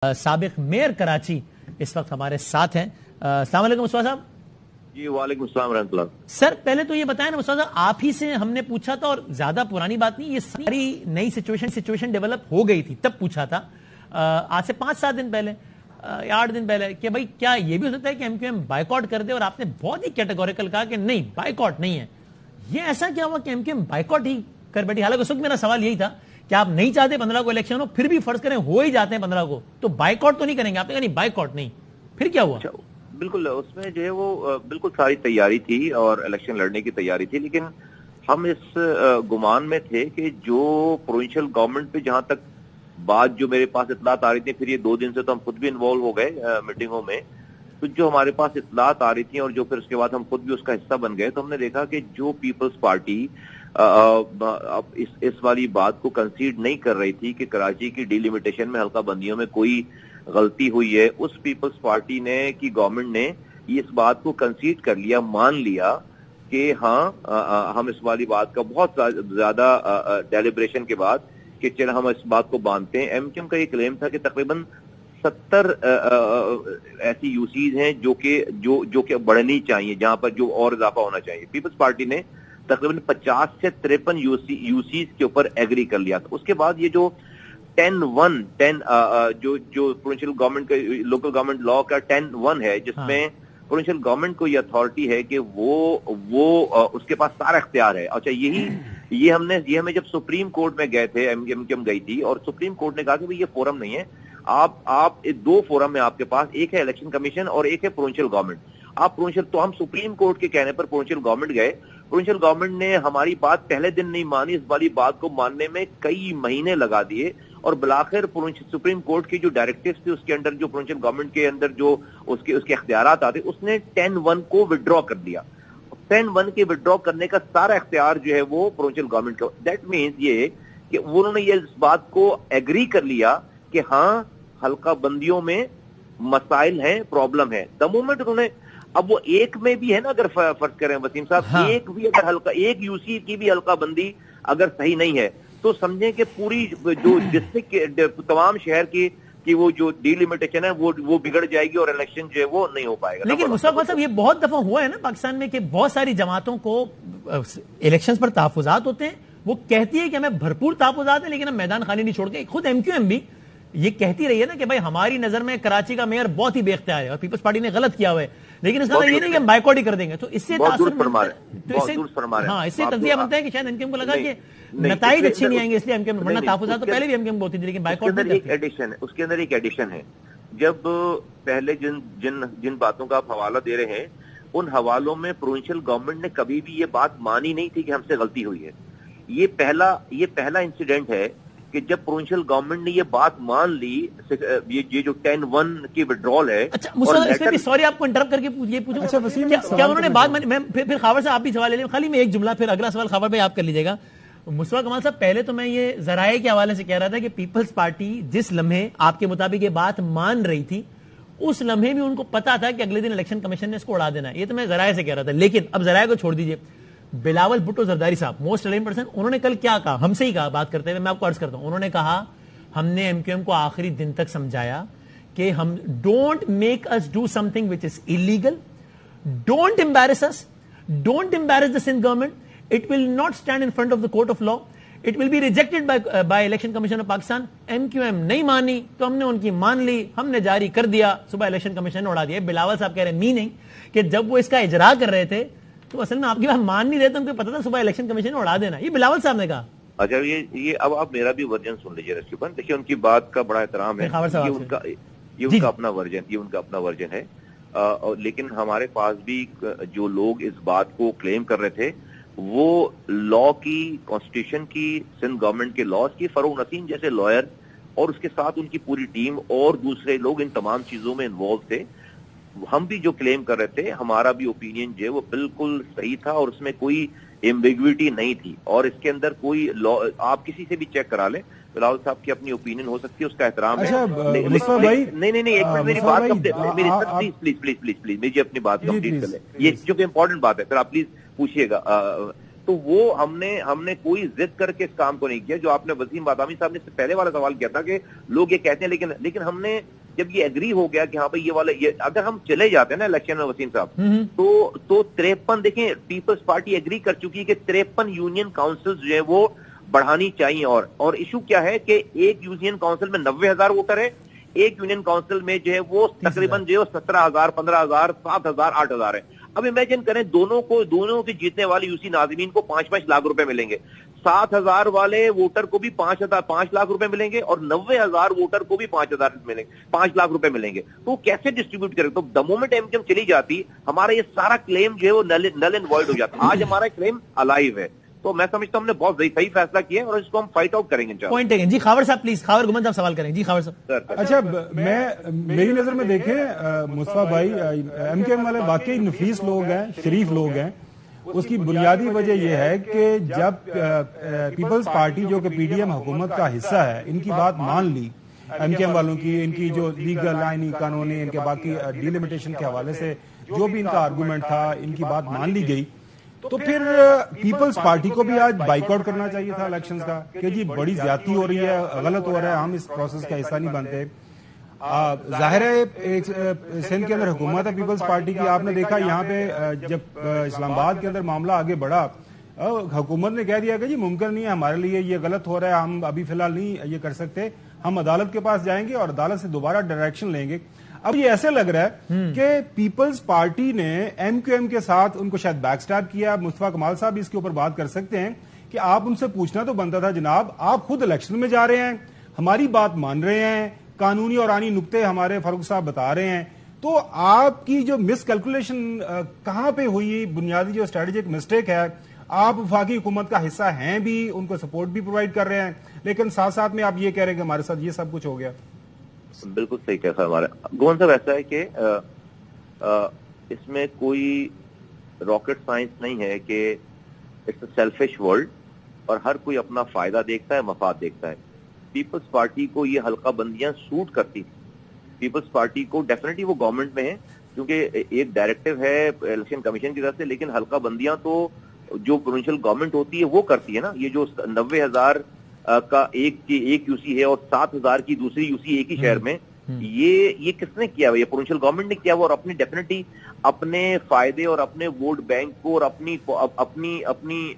سابق میئر کراچی اس وقت ہمارے ساتھ ہیں. السلام علیکم مصطفیٰ صاحب. جی وعلیکم السلام ورحمۃ اللہ. سر پہلے تو یہ بتائیں نا مصطفیٰ صاحب, آپ ہی سے ہم نے پوچھا تھا, اور زیادہ پرانی بات نہیں, یہ ساری نئی سچویشن ڈیولپ ہو گئی تھی تب پوچھا تھا, آج سے 5-7 دن پہلے یا 8 دن پہلے, کہ بھائی کیا یہ بھی ہو سکتا ہے کہ MQM بائیکاٹ کر دے, اور آپ نے بہت ہی کیٹیگوریکل کہا کہ نہیں بائیکاٹ نہیں ہے. یہ ایسا کیا ہوا کہ MQM بائیکاٹ ہی کر بیٹھی؟ حالانکہ اس وقت میرا سوال یہی تھا کہ آپ نہیں چاہتے 15 کو الیکشن ہو, پھر بھی فرض کریں ہو ہی جاتے ہیں 15 کو, تو بائیکاٹ تو نہیں کریں گے. آپ نے کہا نہیں بائیکاٹ نہیں, پھر کیا ہوا؟ بالکل, اس میں جو ہے وہ بالکل ساری تیاری تھی اور الیکشن لڑنے کی تیاری تھی, لیکن ہم اس گمان میں تھے کہ جو پروونشل گورنمنٹ پہ جہاں تک بات جو میرے پاس اطلاعات آ رہی تھی, پھر یہ 2 دن سے تو ہم خود بھی انوالو ہو گئے میٹنگوں میں, تو جو ہمارے پاس اطلاعات آ رہی تھیں اور جو پھر اس کے بعد ہم خود بھی اس کا حصہ بن گئے, تو ہم نے دیکھا کہ جو پیپلز پارٹی اس والی بات کو کنسیڈ نہیں کر رہی تھی کہ کراچی کی ڈیلیمیٹیشن میں حلقہ بندیوں میں کوئی غلطی ہوئی ہے, اس پیپلز پارٹی نے کی گورنمنٹ نے اس بات کو کنسیڈ کر لیا, مان لیا کہ ہاں ہم اس والی بات کا بہت زیادہ ڈیلیبریشن کے بعد کہ چل ہم اس بات کو باندھتے ہیں. MQM کا یہ کلیم تھا کہ تقریباً 70 ایسی یوسیز ہیں جو کہ بڑھنی چاہیے, جہاں پر جو اور اضافہ ہونا چاہیے. پیپلز پارٹی نے تقریباً 50 سے 53 یوسیز کے اوپر ایگری کر لیا. اس کے بعد یہ جو 10-1 جو پروونشل گورنمنٹ کا لوکل گورنمنٹ لا کا 10-1 ہے, جس میں پروونشل گورنمنٹ کو یہ اتھارٹی ہے کہ وہ اس کے پاس سارا اختیار ہے. اچھا, یہ ہمیں جب سپریم کورٹ میں گئے تھے, MQM گئی تھی, اور سپریم کورٹ نے کہا کہ یہ فورم نہیں ہے, آپ 2 فورم ہے آپ کے پاس, ایک ہے الیکشن کمیشن اور ایک ہے پروونشل گورنمنٹ. آپ پروونشل, تو ہم سپریم کورٹ کے کہنے پر پروونشل گورنمنٹ گئے. پروونشل گورنمنٹ نے ہماری بات پہلے دن نہیں مانی, اس والی بات کو ماننے میں کئی مہینے لگا دیے, اور بلاخر سپریم کورٹ کی جو ڈائریکٹیوز تھی اس کے اندر جو پروونشل گورنمنٹ کے اندر جو اس کے اختیارات آتے, اس نے 10-1 کو وڈرا کر دیا. 10-1 کے وڈرا کرنے کا سارا اختیار جو ہے وہ پروونشل گورنمنٹ کا. دیٹ مینز یہ کہ انہوں نے اس بات کو ایگری کر لیا کہ ہاں حلقہ بندیوں میں مسائل ہیں, پرابلم ہے. دا مومنٹ انہوں نے, اب وہ ایک میں بھی ہے نا, اگر فرض کریں وسیم صاحب, ایک بھی اگر ایک یوسی کی بھی حلقہ بندی اگر صحیح نہیں ہے, تو سمجھیں کہ پوری جو ڈسٹرکٹ تمام شہر کی وہ جو ڈیلیمیٹیشن ہے وہ بگڑ جائے گی, اور الیکشن جو ہے وہ نہیں ہو پائے گا. لیکن مصطفیٰ صاحب, یہ بہت دفعہ ہوا ہے نا پاکستان میں کہ بہت ساری جماعتوں کو الیکشنز پر تحفظات ہوتے ہیں, وہ کہتی ہے کہ ہمیں بھرپور تحفظات ہیں لیکن ہم میدان خالی نہیں چھوڑ کے. خود MQM بھی یہ کہتی رہی ہے نا کہ بھائی ہماری نظر میں کراچی کا میئر بہت ہی بے اختیار ہے اور پیپلز پارٹی نے غلط کیا ہوا ہے, لیکن اس کا یہ نہیں کہ ہم بائیکاٹ ہی کر دیں گے. تو اس سے اس سے تجزیہ بنتا ہے کہ شاید MQM کو لگا کہ نتائج اچھے نہیں آئیں گے, اس لیے MQM, ورنہ تحفظات تو پہلے بھی MQM بہت تھی, لیکن بائیکاٹ اس کے اندر ایک ایڈیشن ہے. جب پہلے جن باتوں کا آپ حوالہ دے رہے ہیں, ان حوالوں میں پروونشل گورنمنٹ نے کبھی بھی یہ بات مانی نہیں تھی کہ ہم سے غلطی ہوئی ہے. یہ پہلا انسیڈنٹ ہے کہ جب پروونشل گورنمنٹ نے یہ بات مان لی, یہ جو 10-1 کی وڈرال ہے. اچھا سوری آپ کو انٹرپٹ کر کے یہ پوچھوں, کیا انہوں نے بات مانی؟ میں پھر خاور سے آپ بھی سوال لے لیں, خالی میں ایک جملہ, پھر اگلا سوال خاور بھائی آپ کر لیجیے گا. مصطفیٰ کمال صاحب, پہلے تو میں یہ ذرائع کے حوالے سے کہہ رہا تھا کہ پیپلز پارٹی جس لمحے آپ کے مطابق یہ بات مان رہی تھی, اس لمحے بھی ان کو پتا تھا کہ اگلے دن الیکشن کمیشن نے اس کو اڑا دینا ہے. یہ تو میں ذرائع سے کہہ رہا تھا. لیکن اب ذرائع کو چھوڑ دیجئے, بلاول بھٹو زرداری صاحب موسٹ ریلیونٹ پرسن, انہوں نے کل کیا کہا, ہم سے ہی کہا بات کرتے ہوئے, میں آپ کو عرض کرتا ہوں. انہوں نے کہا ہم نے MQM کو آخری دن تک سمجھایا کہ ہم don't make us do something which is illegal, don't embarrass us, don't embarrass the Sindh government, it will not stand in front of the court of law, it will be rejected by election commission of Pakistan. MQM نہیں مانی تو ہم نے ان کی مان لی, ہم نے جاری کر دیا, صبح الیکشن کمیشن نے اڑا دیا. بلاول صاحب کہہ رہے ہیں میننگ کہ جب وہ اس کا اجرا کر رہے تھے تو اصل میں آپ کی بات مان نہیں رہے تھے, ان کو پتا تھا صبح الیکشن کمیشن نے اڑا دینا. یہ بلاول صاحب نے کہا. اچھا, یہ اب آپ میرا بھی ورژن سن لیجیے رسکیوپن. دیکھیے ان کی بات کا بڑا احترام ہے, یہ ان کا اپنا ورژن ہے, لیکن ہمارے پاس بھی جو لوگ اس بات کو کلیم کر رہے تھے وہ لا کی, کانسٹیٹیوشن کی, سندھ گورنمنٹ کے لاز کی, فاروق نسیم جیسے لائر اور اس کے ساتھ ان کی پوری ٹیم اور دوسرے لوگ ان تمام چیزوں میں انوالو تھے. ہم بھی جو کلیم کر رہے تھے, ہمارا بھی اوپینین جو ہے وہ بالکل صحیح تھا, اور اس میں کوئی ایمبیگوٹی نہیں تھی, اور اس کے اندر کوئی آپ کسی سے بھی چیک کرا لیں, بلاول صاحب کی اپنی اوپینین ہو سکتی ہے, اس کا احترام ہے. نہیں, ایک منٹ میری بات پلیز میری اپنی بات کمپلیٹ کر لیں, یہ جو کہ امپورٹنٹ بات ہے, پھر آپ پلیز پوچھیے گا. تو وہ ہم نے کوئی ضد کر کے اس کام کو نہیں کیا. جو آپ نے وسیم بادامی صاحب نے اس سے پہلے والا سوال کیا تھا کہ لوگ یہ کہتے ہیں, لیکن ہم نے جب یہ ایگری ہو گیا کہ ہاں بھائی یہ اگر ہم چلے جاتے ہیں نا الیکشن میں وسیم صاحب, تو 53 دیکھیں پیپلز پارٹی ایگری کر چکی ہے کہ 53 یونین کاؤنسل جو ہے وہ بڑھانی چاہیے. اور ایشو کیا ہے کہ ایک یونین کاؤنسل میں 90,000 ووٹر ہے, ایک یونین کاؤنسل میں جو ہے وہ تقریباً جو ہے 17,000 15,000 7,000 8,000 ہے. اب امیجن کریں دونوں کے جیتنے والے یوسی ناظرین کو 5-5 لاکھ روپے ملیں گے, 7,000 والے ووٹر کو بھی 5 لاکھ روپے ملیں گے, اور 90,000 ووٹر کو بھی 5 لاکھ روپے ملیں گے. تو کیسے ڈسٹریبیوٹ کریں؟ تو دا مومنٹ ایم چلی جاتی ہمارا یہ سارا کلیم جو ہے وہ نل اینڈ وائڈ ہو جاتا. آج ہمارا کلیم الائیو ہے. تو میں سمجھتا ہوں ہم نے بہت صحیح فیصلہ کیا ہے اور اس کو ہم فائٹ آؤٹ کریں گے انشاءاللہ. Point taken. جی خاور صاحب پلیز, خاور گمن صاحب سوال کریں. جی خاور صاحب. اچھا, میری نظر میں دیکھیں مصطفیٰ بھائی, ایم کے ایم والے واقعی نفیس لوگ ہیں, شریف لوگ ہیں. اس کی بنیادی وجہ یہ ہے کہ جب پیپلز پارٹی جو کہ پی ڈی ایم حکومت کا حصہ ہے, ان کی بات مان لی ایم کے ایم والوں کی, ان کی جو لیگل آئینی قانونی ان کے باقی ڈیلیمیٹیشن کے حوالے سے جو بھی ان کا آرگومنٹ تھا, ان کی بات مان لی گئی, تو پھر پیپلز پارٹی کو بھی آج بائیک آؤٹ کرنا چاہیے تھا الیکشنز کا کہ جی بڑی زیادتی ہو رہی ہے, غلط ہو رہا ہے, ہم اس پروسیس کا حصہ نہیں بنتے. ظاہر ہے سندھ کے اندر حکومت ہے پیپلز پارٹی کی. آپ نے دیکھا یہاں پہ جب اسلام آباد کے اندر معاملہ آگے بڑھا, حکومت نے کہہ دیا کہ جی ممکن نہیں ہے, ہمارے لیے یہ غلط ہو رہا ہے, ہم ابھی فی الحال نہیں یہ کر سکتے, ہم عدالت کے پاس جائیں گے اور عدالت سے دوبارہ ڈائریکشن لیں گے. اب یہ ایسے لگ رہا ہے کہ پیپلز پارٹی نے ایم کیو ایم کے ساتھ ان کو شاید بیک سٹیپ کیا. مصطفیٰ کمال صاحب اس کے اوپر بات کر سکتے ہیں کہ آپ ان سے پوچھنا تو بنتا تھا, جناب آپ خود الیکشن میں جا رہے ہیں, ہماری بات مان رہے ہیں, قانونی اور آئینی نقطے ہمارے فاروق صاحب بتا رہے ہیں, تو آپ کی جو مس کیلکولیشن کہاں پہ ہوئی, بنیادی جو اسٹریٹجک مسٹیک ہے, آپ وفاقی حکومت کا حصہ ہیں بھی, ان کو سپورٹ بھی پرووائڈ کر رہے ہیں, لیکن ساتھ ساتھ میں آپ یہ کہہ رہے ہیں کہ ہمارے ساتھ یہ سب کچھ ہو گیا. بالکل صحیح کہا ہمارا گون صاحب. ایسا ہے کہ اس میں کوئی راکٹ سائنس نہیں ہے کہ اٹس اے سیلفش ورلڈ اور ہر کوئی اپنا فائدہ دیکھتا ہے, مفاد دیکھتا ہے. پیپلز پارٹی کو یہ حلقہ بندیاں سوٹ کرتی, پیپلز پارٹی کو ڈیفینیٹلی وہ گورنمنٹ میں ہے کیونکہ ایک ڈائریکٹو ہے الیکشن کمیشن کی طرف سے, لیکن حلقہ بندیاں تو جو پروونشل گورنمنٹ ہوتی ہے وہ کرتی ہے نا. یہ جو 90,000 کا ایک یو سی ہے اور 7,000 کی دوسری یو سی ایک ہی شہر میں, یہ کس نے کیا ہوا؟ یہ پروونشل گورنمنٹ نے کیا ہوا, اور اپنی ڈیفینیٹلی اپنے فائدے اور اپنے ووٹ بینک کو اور اپنی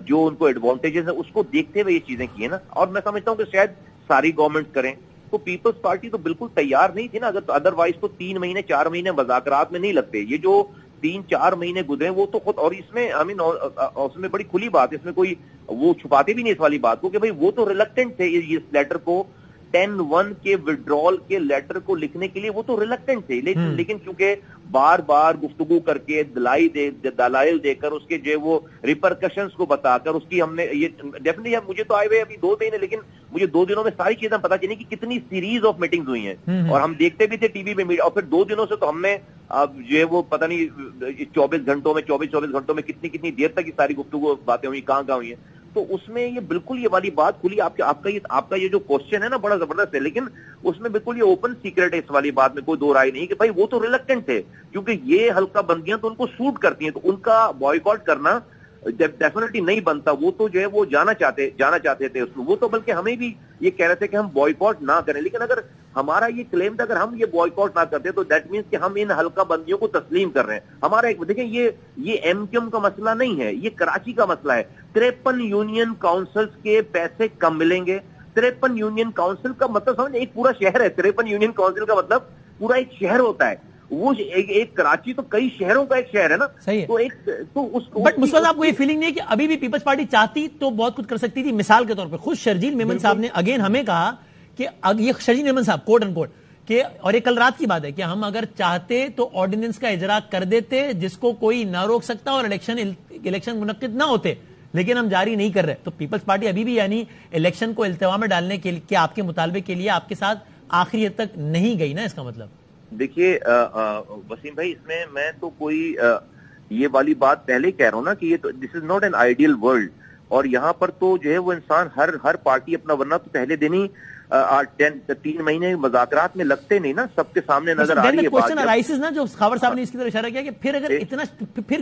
جو ان کو ایڈوانٹیجز ہیں اس کو دیکھتے ہوئے یہ چیزیں کی ہیں نا. اور میں سمجھتا ہوں کہ شاید ساری گورنمنٹ کریں, تو پیپلز پارٹی تو بالکل تیار نہیں تھی نا. اگر ادروائز تو 3 مہینے 4 مہینے مذاکرات میں نہیں لگتے. یہ جو 3-4 مہینے گزرے وہ تو خود, اور اس میں اس میں بڑی کھلی بات ہے, اس میں کوئی وہ چھپاتے بھی نہیں اس والی بات کو کہ بھئی وہ تو ریلکٹنٹ تھے اس لیٹر کو 10-1 کے وڈرال کے لیٹر کو لکھنے کے لیے, وہ تو ریلکٹنٹ تھے. لیکن چونکہ بار بار گفتگو کر کے دلائل دے کر اس کے جو وہ ریپرکشنز کو بتا کر اس کی ہم نے یہ ڈیفینیٹلی, مجھے تو آئے ہوئے ابھی 2 دن ہے, لیکن مجھے 2 دنوں میں ساری چیزیں پتا چلی کہ کتنی سیریز آف میٹنگز ہوئی ہیں, اور ہم دیکھتے بھی تھے ٹی وی پہ, اور پھر 2 دنوں سے تو ہم نے اب جو ہے وہ پتہ نہیں 24 گھنٹوں میں کتنی دیر تک یہ ساری گفتگو باتیں ہوئی, کہاں ہوئی ہیں. تو اس میں یہ بالکل یہ والی بات کھلی. آپ کا یہ جو کوشچن ہے نا بڑا زبردست ہے, لیکن اس میں بالکل یہ اوپن سیکرٹ ہے, اس والی بات میں کوئی دو رائے نہیں کہ بھائی وہ تو ریلکٹنٹ تھے, کیونکہ یہ حلقہ بندیاں تو ان کو سوٹ کرتی ہیں, تو ان کا بوائیکاٹ کرنا ڈیفینیٹلی نہیں بنتا. وہ تو جو ہے وہ جانا چاہتے تھے اس میں, وہ تو بلکہ ہمیں بھی یہ کہہ رہے تھے کہ ہم بوائیکاٹ نہ کریں. لیکن اگر ہمارا یہ کلیم تھا اگر ہم یہ بوائیکاٹ نہ کرتے تو دیٹ مینس کہ ہم ان حلقہ بندیوں کو تسلیم کر رہے ہیں. ہمارا ایک دیکھیں یہ ایم کیو ایم کا مسئلہ نہیں ہے, یہ کراچی کا مسئلہ ہے. 53 یونین کاؤنسلز کے پیسے کم ملیں گے. 53 یونین کاؤنسل کا مطلب سمجھ, ایک پورا شہر ہے. 53 یونین کاؤنسل کا مطلب پورا ایک شہر ہوتا ہے. وہ ایک کراچی تو کئی شہروں کا ایک شہر ہے نا. بٹ مسعود آپ کو یہ فیلنگ نہیں ہے کہ ابھی بھی پیپلز پارٹی چاہتی تو بہت کچھ کر سکتی تھی؟ مثال کے طور پہ خود شرجیل میمن صاحب نے اگین ہمیں کہا کہ یہ شرجیل میمن صاحب کوٹ ان کوٹ کہ, اور یہ کل رات کی بات ہے, کہ ہم اگر چاہتے تو آرڈیننس کا اجرا کر دیتے جس کو کوئی نہ روک سکتا اور الیکشن منعقد نہ ہوتے, لیکن ہم جاری نہیں کر رہے. تو پیپلز پارٹی ابھی بھی یعنی الیکشن کو التوا میں ڈالنے کے لیے آپ کے مطالبے کے لیے آپ کے ساتھ آخری حد تک نہیں گئی نا, اس کا مطلب؟ دیکھیے وسیم بھائی, اس میں تو کوئی یہ والی بات پہلے کہہ رہا ہوں نا کہ یہ تو this is not an ideal world, اور یہاں پر تو جو ہے وہ انسان ہر پارٹی اپنا, ورنہ تو پہلے دن ہی 3 مہینے مذاکرات میں لگتے نہیں نا, سب کے سامنے نظر آ رہی ہے بات. جو خاور صاحب نے اس کی طرف اشارہ کیا کہ پھر اگر اتنا, پھر